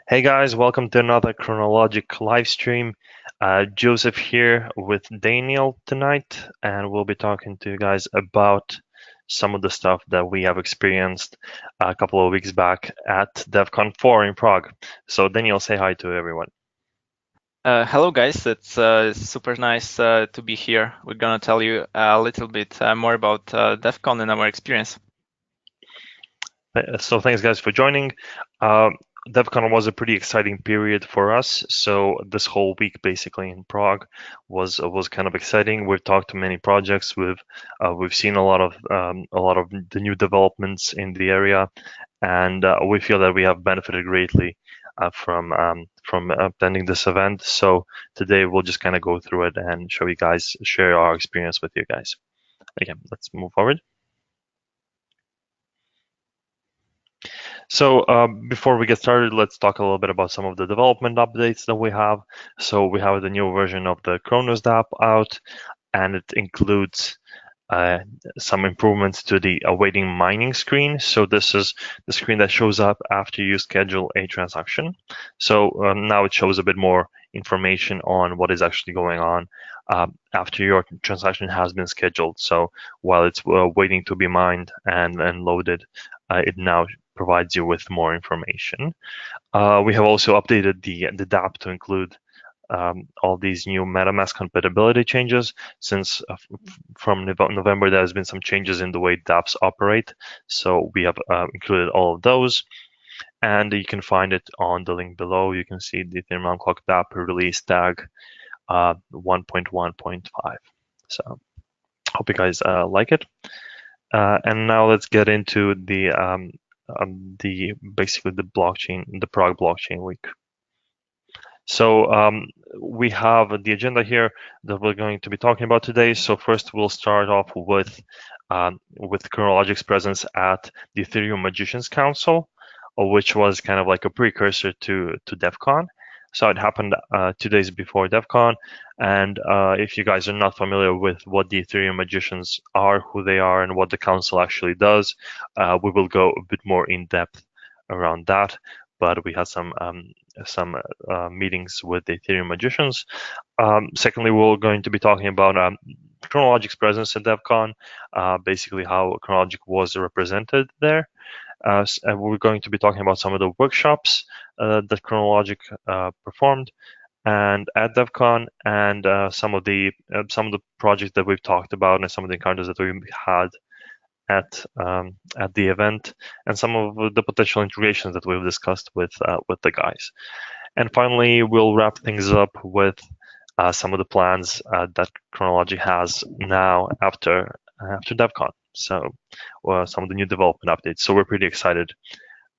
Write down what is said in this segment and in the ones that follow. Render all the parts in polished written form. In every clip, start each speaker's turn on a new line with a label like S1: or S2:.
S1: Hey guys, welcome to another ChronoLogic live stream. Joseph here with Daniel tonight, and we'll be talking to you guys about some of the stuff that we have experienced a couple of weeks back at Devcon IV in Prague. So Daniel, say hi to everyone.
S2: Hello guys, it's super nice to be here. We're gonna tell you a little bit more about DEF CON and our experience.
S1: So thanks guys for joining. Uh, DevCon was a pretty exciting period for us. So this whole week, basically in Prague, was kind of exciting. We've talked to many projects. We've seen a lot of the new developments in the area, and we feel that we have benefited greatly from attending this event. So today we'll just kind of go through it and share our experience with you guys. Again, let's move forward. So before we get started, let's talk a little bit about some of the development updates that we have. So we have the new version of the Kronos app out, and it includes uh, some improvements to the awaiting mining screen. So this is the screen that shows up after you schedule a transaction. So now it shows a bit more information on what is actually going on after your transaction has been scheduled. So while it's waiting to be mined and loaded, it now provides you with more information. We have also updated the DApp to include all these new MetaMask compatibility changes. Since from November, there has been some changes in the way dApps operate. So we have included all of those. And you can find it on the link below. You can see the Ethereum Unclocked app release tag 1.1.5. So hope you guys like it. And now let's get into the basically the blockchain, the Prague Blockchain Week. So we have the agenda here that we're going to be talking about today. So first, we'll start off with ChronoLogic's presence at the Ethereum Magicians Council, which was kind of like a precursor to DevCon. So it happened 2 days before DevCon. And if you guys are not familiar with what the Ethereum Magicians are, who they are, and what the council actually does, we will go a bit more in depth around that. But we had some meetings with the Ethereum Magicians. Secondly, we're going to be talking about ChronoLogic's presence at DevCon, basically how ChronoLogic was represented there. And we're going to be talking about some of the workshops that ChronoLogic performed and at DevCon, and some of the projects that we've talked about and some of the encounters that we've had at the event, and some of the potential integrations that we've discussed with the guys. And finally, we'll wrap things up with some of the plans that ChronoLogic has now after DevCon. So some of the new development updates. So we're pretty excited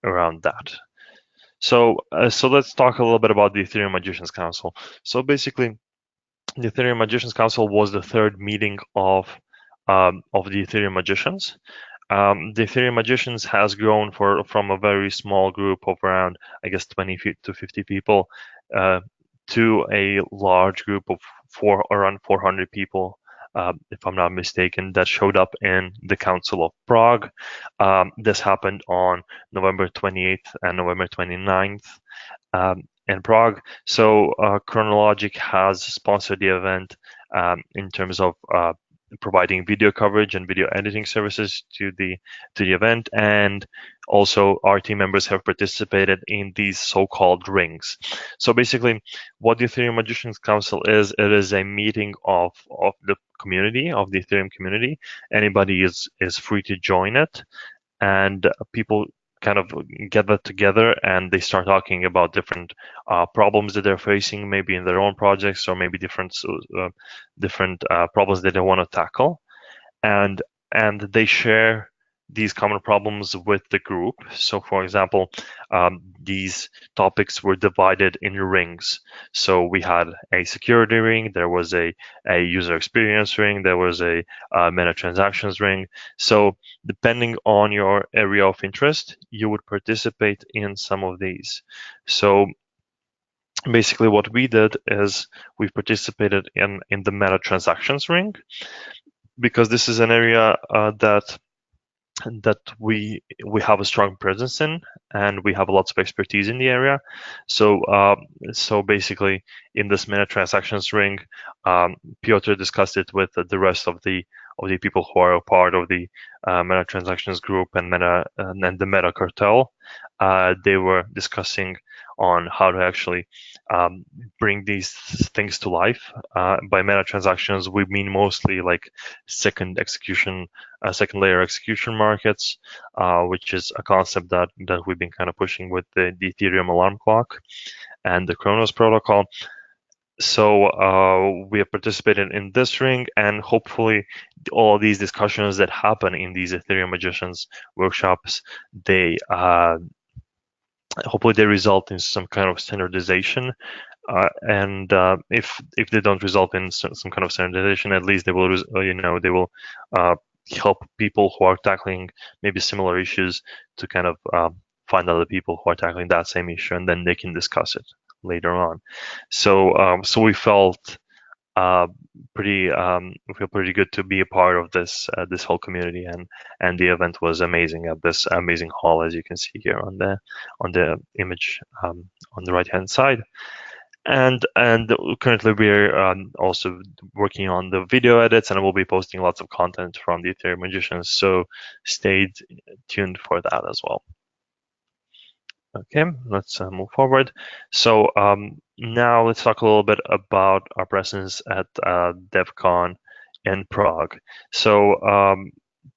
S1: around that. So let's talk a little bit about the Ethereum Magicians Council. So basically, the Ethereum Magicians Council was the third meeting of the Ethereum Magicians. The Ethereum Magicians has grown from a very small group of around, I guess, 20 to 50 people to a large group of around 400 people, if I'm not mistaken, that showed up in the Council of Prague. This happened on November 28th and November 29th. In Prague. So ChronoLogic has sponsored the event in terms of providing video coverage and video editing services to the event, and also our team members have participated in these so-called rings. So basically, what the Ethereum Magicians Council is, it is a meeting of the community, of the Ethereum community. Anybody is free to join it, and people kind of gather together and they start talking about different problems that they're facing, maybe in their own projects, or maybe different problems that they want to tackle, and they share these common problems with the group. So, for example, these topics were divided in rings. So we had a security ring, there was a user experience ring, there was a meta transactions ring. So depending on your area of interest, you would participate in some of these. So basically what we did is we participated in the meta transactions ring, because this is an area that that we have a strong presence in, and we have lots of expertise in the area. So basically, in this meta transactions ring, Piotr discussed it with the rest of the people who are a part of the meta transactions group and the meta cartel. They were discussing on how to actually bring these things to life. By meta transactions, we mean mostly like second layer execution markets, which is a concept that we've been kind of pushing with the Ethereum alarm clock and the Kronos protocol. So we have participated in this ring, and hopefully all these discussions that happen in these Ethereum Magicians workshops, they hopefully they result in some kind of standardization. And if they don't result in some kind of standardization, at least they will, they will help people who are tackling maybe similar issues to kind of find other people who are tackling that same issue, and then they can discuss it later on. So we felt we feel pretty good to be a part of this whole community, and the event was amazing at this amazing hall, as you can see here on the image on the right hand side. And currently we're also working on the video edits, and we'll be posting lots of content from the Ethereum Magicians, so stay tuned for that as well. Okay, let's move forward. So now let's talk a little bit about our presence at Devcon in Prague. So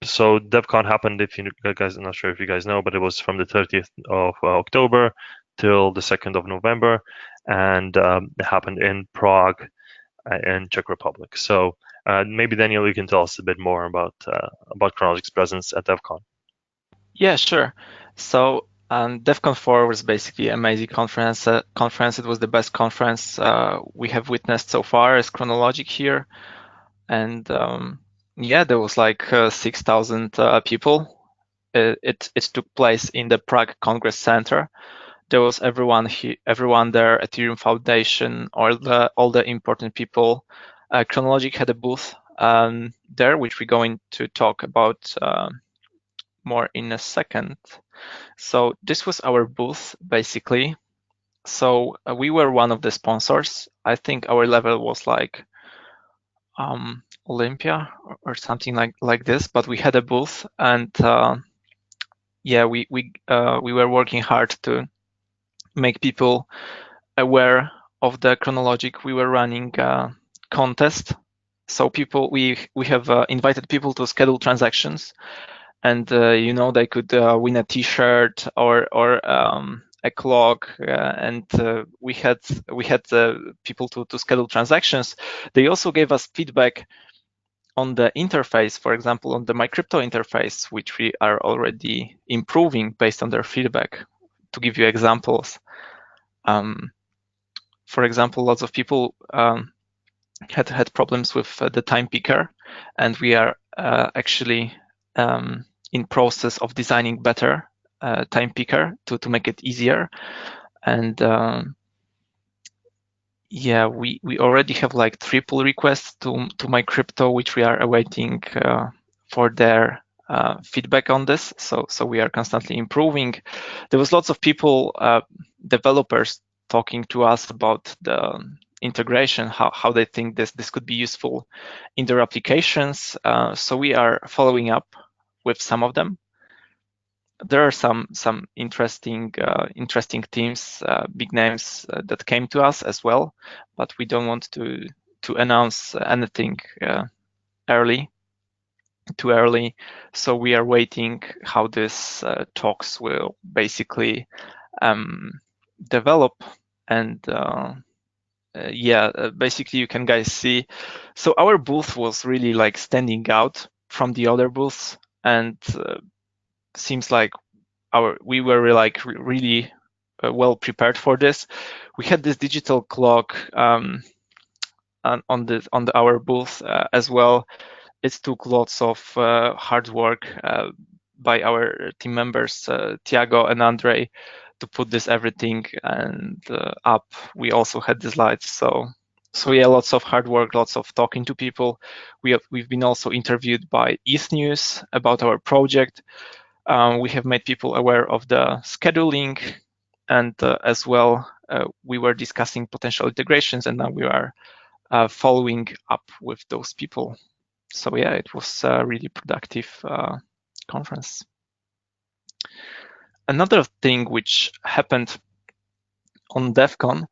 S1: Devcon happened, if you guys, I'm not sure if you guys know, but it was from the 30th of October till the 2nd of November, and it happened in Prague in Czech Republic. So maybe Daniel, you can tell us a bit more about ChronoLogic's presence at Devcon.
S2: Yeah, sure. So Devcon 4 was basically an amazing conference. It was the best conference we have witnessed so far as ChronoLogic here. And yeah, there was like 6,000 people. It took place in the Prague Congress Center. There was everyone there, Ethereum Foundation, all the important people. ChronoLogic had a booth there, which we're going to talk about more in a second. So this was our booth, basically. So we were one of the sponsors. I think our level was like Olympia or something like this, but we had a booth, and yeah, we were working hard to make people aware of the ChronoLogic. We were running a contest, so we have invited people to schedule transactions, and they could win a T-shirt or a clock, and we had people to schedule transactions. They also gave us feedback on the interface, for example, on the MyCrypto interface, which we are already improving based on their feedback. To give you examples, for example, lots of people had problems with the time picker, and we are actually in process of designing better time picker to make it easier. And yeah, we already have like 3 pull requests to MyCrypto, which we are awaiting for their feedback on this. So we are constantly improving. There was lots of people, developers, talking to us about the integration, how they think this could be useful in their applications. So we are following up with some of them. There are some interesting teams, big names that came to us as well, but we don't want to announce anything too early. So we are waiting how this talks will basically develop. And yeah, basically you can guys see. So our booth was really like standing out from the other booths, and seems like we were like really well prepared for this. We had this digital clock on our booth as well. It took lots of hard work by our team members, Tiago and Andre, to put this everything and up. We also had these lights, so So yeah, lots of hard work, lots of talking to people. We've been also interviewed by ETH News about our project. We have made people aware of the scheduling, and as well, we were discussing potential integrations, and now we are following up with those people. So yeah, it was a really productive conference. Another thing which happened on Devcon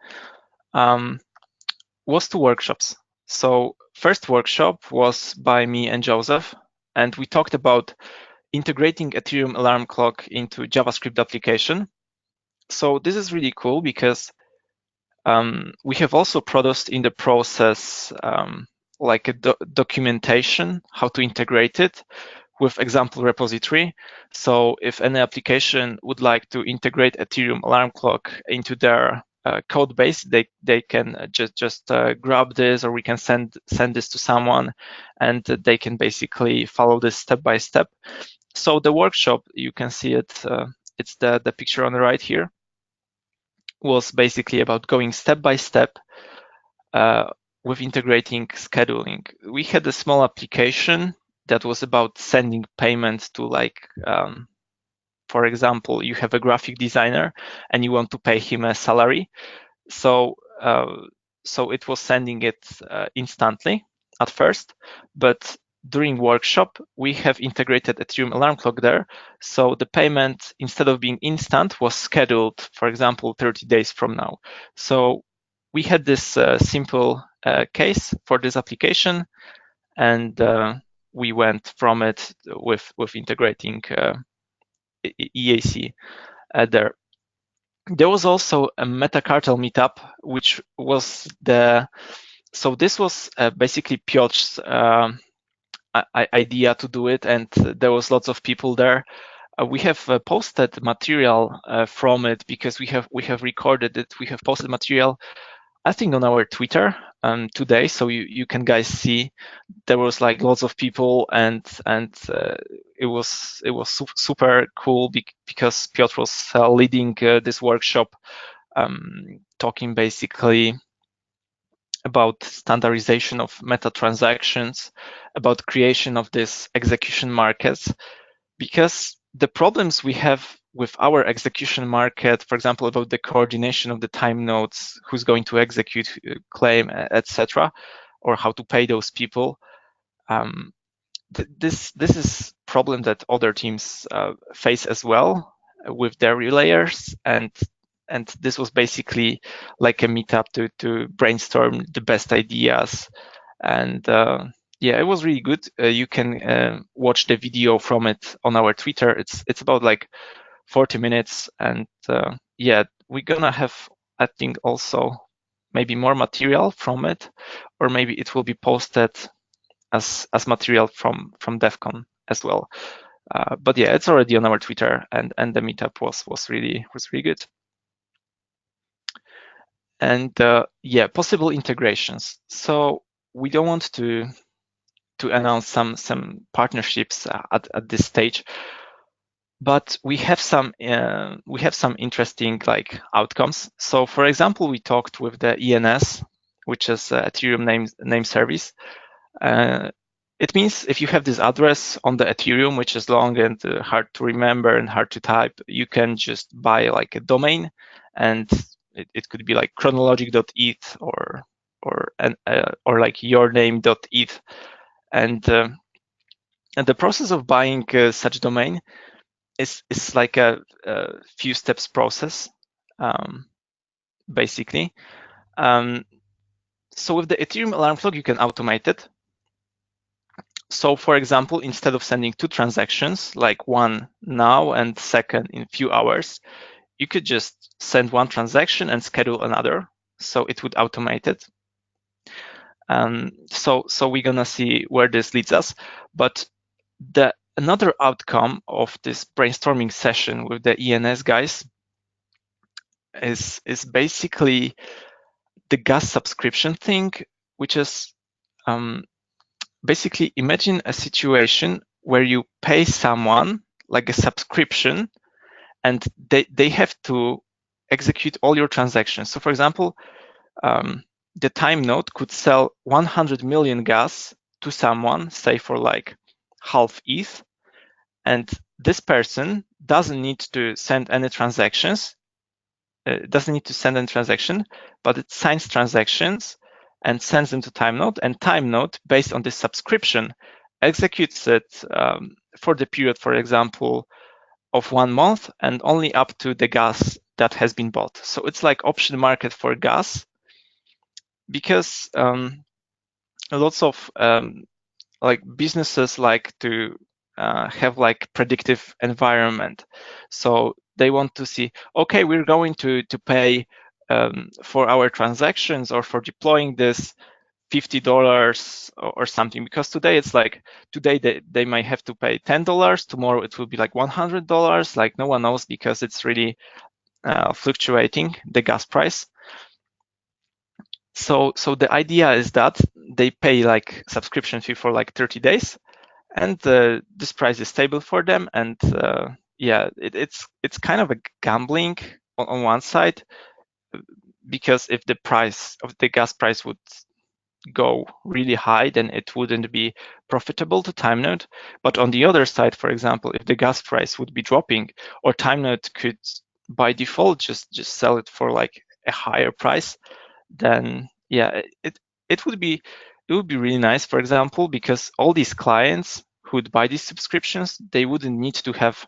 S2: was 2 workshops. So first workshop was by me and Joseph, and we talked about integrating Ethereum alarm clock into JavaScript application. So this is really cool because we have also produced in the process like a documentation how to integrate it with example repository. So if any application would like to integrate Ethereum alarm clock into their code base, they can just grab this, or we can send this to someone, and they can basically follow this step by step. So the workshop, you can see it, it's the picture on the right here, was basically about going step by step with integrating scheduling. We had a small application that was about sending payments to, like, for example, you have a graphic designer and you want to pay him a salary. So it was sending it instantly at first, but during workshop, we have integrated Ethereum alarm clock there. So the payment, instead of being instant, was scheduled, for example, 30 days from now. So we had this simple case for this application, and we went from it with integrating EAC there. There was also a Metacartel meetup, which was so this was basically Piotr's idea to do it, and there was lots of people there. We have posted material from it because we have recorded it. We have posted material, I think, on our Twitter today, so you can guys see there was like lots of people, and it was super cool because Piotr was leading this workshop, talking basically about standardization of meta transactions, about creation of this execution markets, because the problems we have with our execution market, for example, about the coordination of the time nodes, who's going to execute, claim, etc., or how to pay those people. This is problem that other teams face as well with their relayers, and this was basically like a meetup to brainstorm the best ideas, and yeah, it was really good. You can watch the video from it on our Twitter. It's about like 40 minutes, and yeah, we're gonna have, I think, also maybe more material from it, or maybe it will be posted as material from Devcon as well. But yeah, it's already on our Twitter, and the meetup was really good. And yeah, possible integrations. So we don't want to announce some partnerships at this stage, but we have some interesting like outcomes. So for example, we talked with the ENS, which is Ethereum name service. It means if you have this address on the Ethereum, which is long and hard to remember and hard to type, you can just buy like a domain, and it could be like chronologic.eth or like yourname.eth, and the process of buying such domain is like a few steps process, basically. So with the Ethereum alarm clock, you can automate it. So for example, instead of sending 2 transactions, like one now and second in few hours, you could just send 1 transaction and schedule another. So it would automate it. So we're gonna see where this leads us. But another outcome of this brainstorming session with the ENS guys is basically the gas subscription thing, which is basically imagine a situation where you pay someone like a subscription, and they have to execute all your transactions. So for example, the time node could sell 100 million gas to someone, say for like half ETH, and this person doesn't need to send any transactions, but it signs transactions and sends them to time node, and time node, based on this subscription, executes it for the period, for example, of 1 month and only up to the gas that has been bought. So it's like option market for gas, because lots of like businesses like to have like predictive environment. So they want to see, okay, we're going to pay for our transactions or for deploying this $50 or something, because today it's like, today they might have to pay $10, tomorrow it will be like $100, like no one knows, because it's really fluctuating, the gas price. So the idea is that they pay like subscription fee for like 30 days, and this price is stable for them. And yeah, it's kind of a gambling on one side, because if the price of the gas price would go really high, then it wouldn't be profitable to time node. But on the other side, for example, if the gas price would be dropping, or time node could by default just sell it for like a higher price, then yeah, it would be really nice, for example, because all these clients who'd buy these subscriptions, they wouldn't need to have,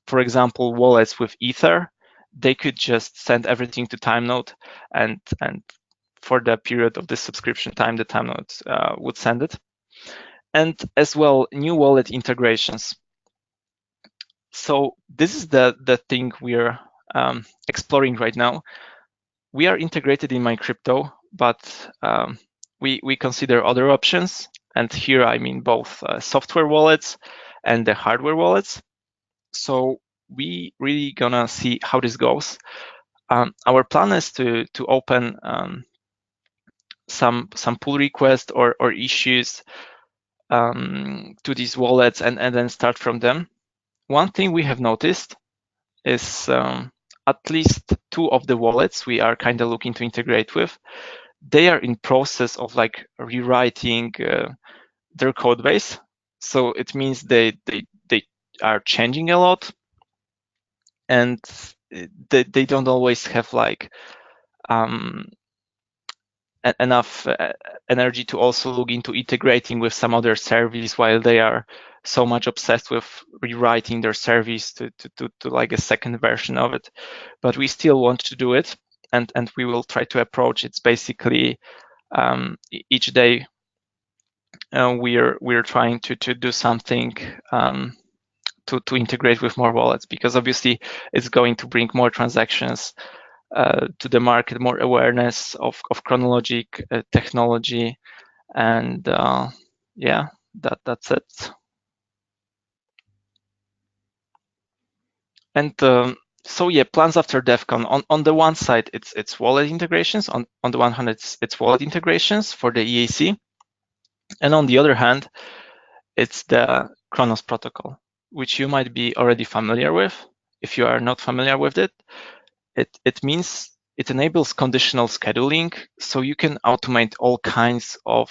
S2: for example, wallets with Ether. They could just send everything to time node, and for the period of the subscription time, the time node would send it. And as well, new wallet integrations. So this is the thing we're exploring right now. We are integrated in MyCrypto, but we consider other options. And here I mean both software wallets and the hardware wallets. So we really gonna see how this goes. Our plan is to open some pull requests or issues to these wallets, and then start from them. One thing we have noticed is at least 2 of the wallets we are kind of looking to integrate with, they are in process of like rewriting their code base. So it means they are changing a lot, and they don't always have like enough energy to also look into integrating with some other service, while they are so much obsessed with rewriting their service to like a second version of it. But we still want to do it, and we will try to approach it. It's basically each day we're trying to do something to integrate with more wallets, because obviously it's going to bring more transactions to the market, more awareness of ChronoLogic technology, and yeah, that's it. And so yeah, plans after Devcon. On the one side, it's wallet integrations. On the one hand, it's wallet integrations for the EAC, and on the other hand, it's the Chronos protocol, which you might be already familiar with. If you are not familiar with it, it means it enables conditional scheduling, so you can automate all kinds of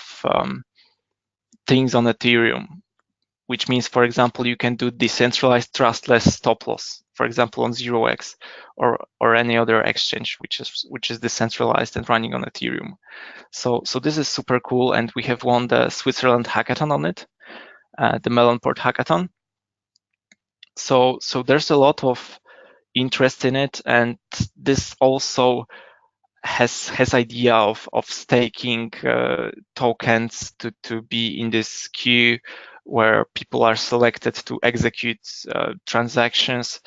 S2: things on Ethereum, which means, for example, you can do decentralized trustless stop loss, for example, on 0x or any other exchange which is decentralized and running on Ethereum. So this is super cool, and we have won the Switzerland hackathon on it, the Melonport hackathon. So there's a lot of interest in it, and this also has idea of staking tokens to be in this queue where people are selected to execute transactions.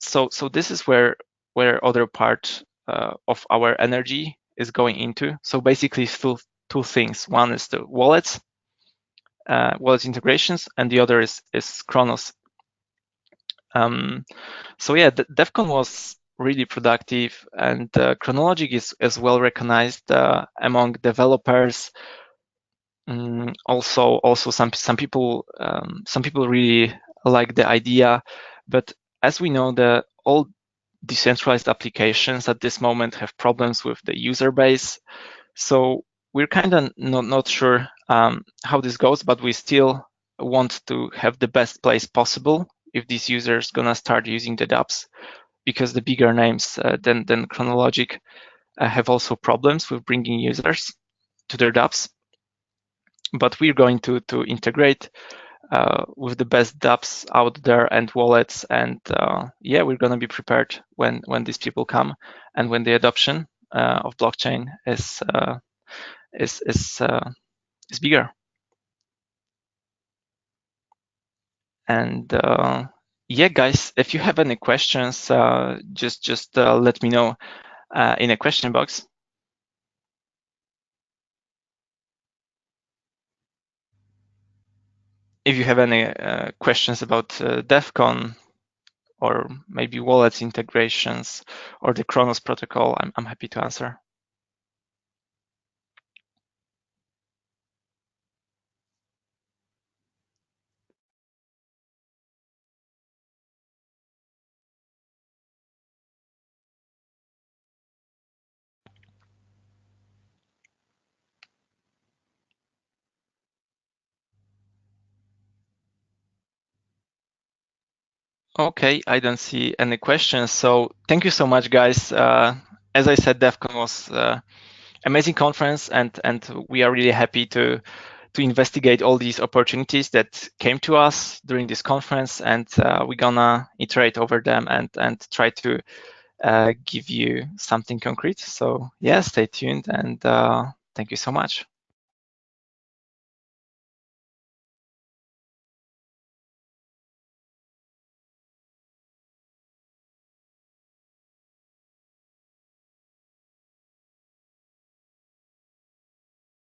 S2: So this is where other part of our energy is going into. So basically two things. One is the wallets, wallet integrations, and the other is Chronos. So yeah, Devcon was really productive, and ChronoLogic is well recognized among developers. Also, some people really like the idea, but as we know, all decentralized applications at this moment have problems with the user base. So we're kind of not sure how this goes, but we still want to have the best place possible if these users gonna start using the dApps, because the bigger names than ChronoLogic have also problems with bringing users to their dApps. But we're going to integrate with the best dApps out there and wallets, and yeah, we're going to be prepared when these people come and when the adoption of blockchain is bigger. And yeah, guys, if you have any questions, just let me know in a question box. If you have any questions about Devcon, or maybe wallets integrations, or the Chronos protocol, I'm happy to answer. Okay, I don't see any questions. So thank you so much, guys. As I said, Devcon was amazing conference, and we are really happy to investigate all these opportunities that came to us during this conference, and we're gonna iterate over them and try to give you something concrete. So yeah, stay tuned, and thank you so much.